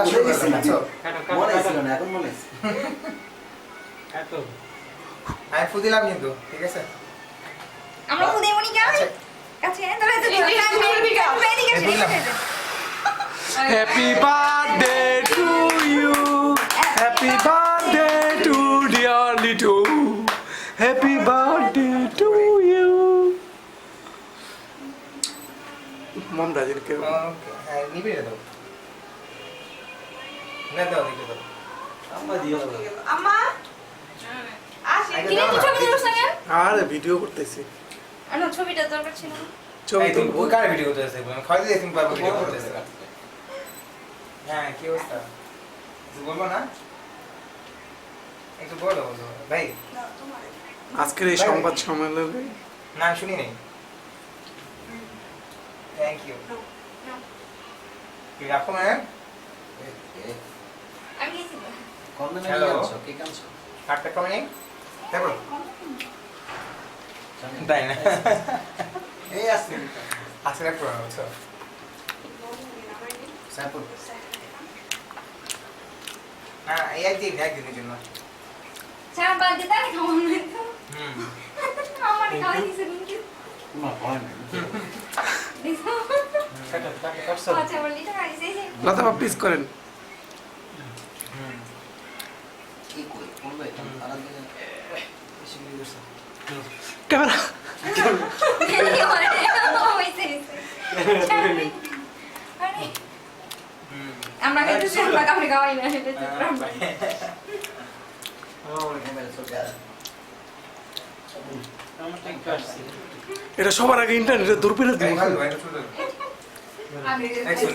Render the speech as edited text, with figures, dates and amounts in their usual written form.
কাটা শুরু করে দাও মনে ছিল না এখন মনে আছে এত আমি ফুদিলাম কিন্তু ঠিক আছে আমরা ফুদে মনি কে আচ্ছা। কাছে ধরে তো happy birthday to you happy birthday to dear Litu happy birthday to you mom রাজেরকে ওকে হ্যাঁ নিবি দাও না দাও দিকে দাও আম্মা দিও আম্মা আসে কি রে ছবি দিলছ না আরে ভিডিও করতেছি আনো ছবিটা দরকার ছিল ছবি এই তুমি ওই কার ভিডিও করতেছ আমি খাওয়া দিয়ে তুমি পারবো ভিডিও করতেছ হ্যাঁ কি অবস্থা কিছু বলবো না একটু বলো ভাই আজকের এই সংবাদ সম্মেলনে না শুনি নাই থ্যাংক ইউ কি রাখো ম্যাম আমি গেছি কোন দিন Hello? আনছো কে কানছো কাটটা কমে নেই দেখো তাই না এই আসছে আসলে পুরো আচ্ছা সাপোর্ট হ্যাঁ এই একদিনের জন্য সারা বাদ দিতা খাওয়া না তো হুম আমার খাওয়া দিছে কিন্তু মা হয় না দেখো কাটছো আচ্ছা বলি তো আইছে লতা বাপ প্লিজ করেন হুম কি কই বলবে আর দিন বেশি করে করছে ক্যামেরা হুম আমরা কিন্তু আমরা কামড়ে খাওয়াই না সেটা মোবাইল চলে আর আমার ঠিক আসছে এটা সবার আগে ইন্টারনেটে দূরবীনের ভাই দিন ভালো ভাই শুধু আমি একশো